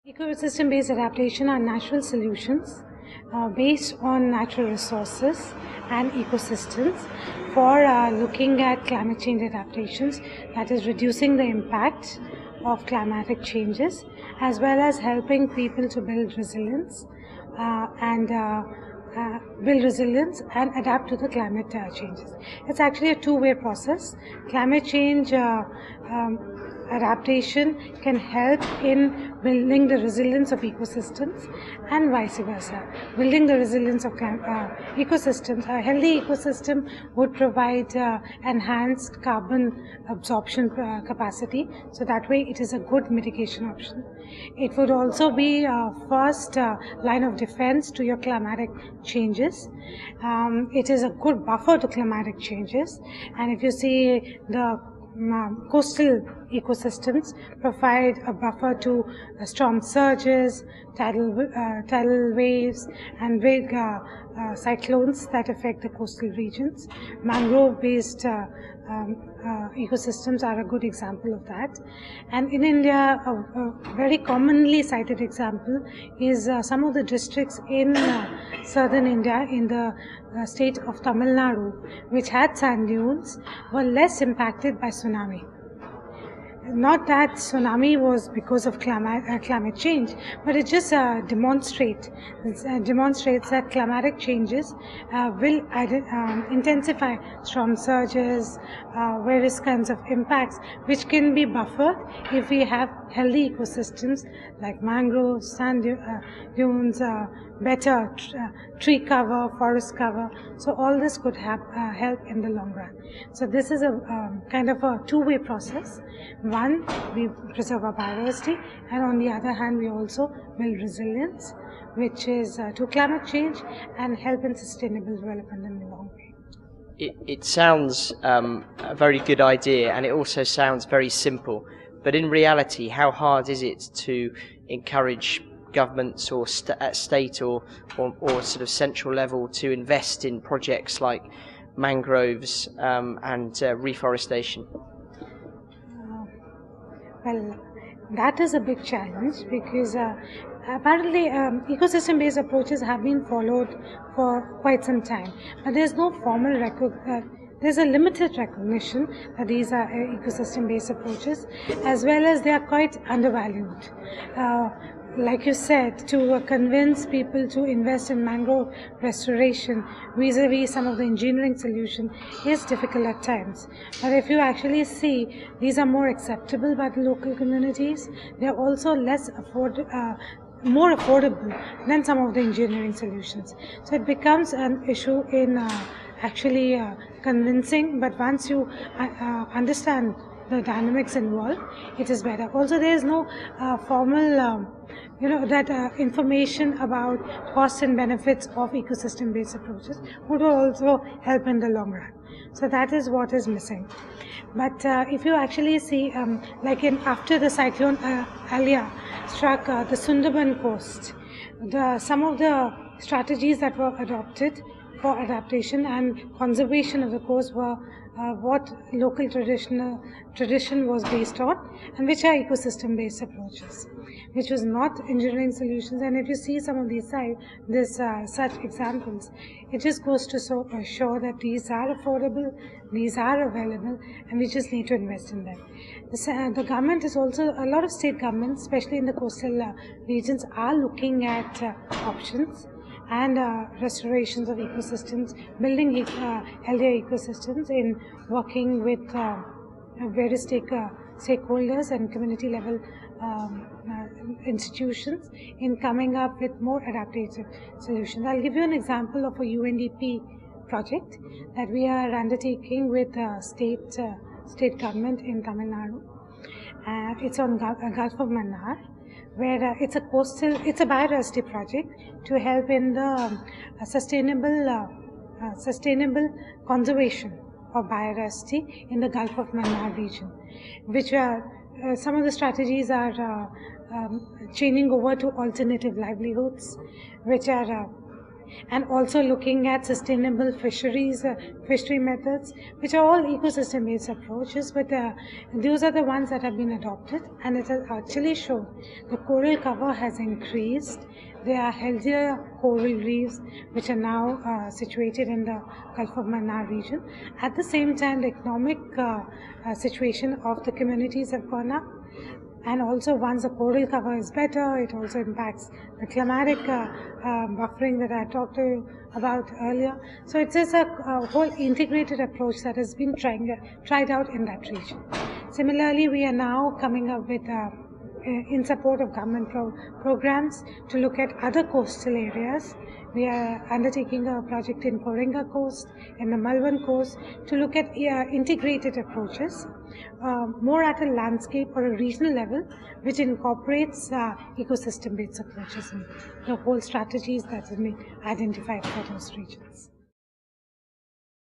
Ecosystem-based adaptation are natural solutions based on natural resources and ecosystems for looking at climate change adaptations, that is reducing the impact of climatic changes, as well as helping people to build resilience and adapt to the climate changes. It's actually a two-way process. Climate change adaptation can help in building the resilience of ecosystems and vice versa. Building the resilience of ecosystems, a healthy ecosystem would provide enhanced carbon absorption capacity, so that way it is a good mitigation option. It would also be a first line of defense to your climatic changes. It is a good buffer to climatic changes, and if you see the coastal ecosystems provide a buffer to storm surges, tidal waves, and big cyclones that affect the coastal regions. Mangrove-based ecosystems are a good example of that. And in India, a very commonly cited example is some of the districts in southern India, in the state of Tamil Nadu, which had sand dunes, were less impacted by tsunami. Not that tsunami was because of climate change, but it just demonstrates that climatic changes will intensify storm surges, various kinds of impacts, which can be buffered if we have healthy ecosystems like mangroves, sand dunes, better tree cover, forest cover. So all this could help in the long run. So this is a kind of a two-way process. One, we preserve our biodiversity, and on the other hand, we also build resilience, which is to climate change and help in sustainable development in the long way. It sounds a very good idea, and it also sounds very simple. But in reality, how hard is it to encourage governments or at state or sort of central level to invest in projects like mangroves and reforestation? Well, that is a big challenge because apparently ecosystem-based approaches have been followed for quite some time, but there's no formal there's a limited recognition that these are ecosystem-based approaches, as well as they are quite undervalued. Like you said, to convince people to invest in mangrove restoration vis-a-vis some of the engineering solution is difficult at times. But if you actually see, these are more acceptable by the local communities. They are also more affordable than some of the engineering solutions. So it becomes an issue in actually convincing, but once you understand the dynamics involved, it is better. Also, there is no formal information about costs and benefits of ecosystem-based approaches would also help in the long run. So that is what is missing. But if you actually see, after the cyclone Alia struck the Sundarban coast, some of the strategies that were adopted for adaptation and conservation of the coast were what local tradition was based on, and which are ecosystem-based approaches, which was not engineering solutions. And if you see some of these such examples, it just goes to show that these are affordable, these are available, and we just need to invest in them. The government is also, a lot of state governments, especially in the coastal regions, are looking at options and restorations of ecosystems, building healthier ecosystems in working with various stakeholders and community level institutions in coming up with more adaptive solutions. I'll give you an example of a UNDP project that we are undertaking with state government in Tamil Nadu. It's on Gulf of Mannar, where it's a biodiversity project to help in the sustainable conservation of biodiversity in the Gulf of Mannar region, which some of the strategies are changing over to alternative livelihoods, which are and also looking at sustainable fisheries, fishery methods, which are all ecosystem-based approaches, but those are the ones that have been adopted, and it has actually shown the coral cover has increased. There are healthier coral reefs which are now situated in the Gulf of Mannar region. At the same time, the economic situation of the communities have gone up. And also, once the coral cover is better, it also impacts the climatic buffering that I talked to you about earlier. So it is a whole integrated approach that has been tried out in that region. Similarly, we are now coming up with, in support of government programs, to look at other coastal areas. We are undertaking a project in Korenga Coast, in the Malvan Coast, to look at integrated approaches, more at a landscape or a regional level, which incorporates ecosystem-based approaches and the whole strategies that have been identified for those regions.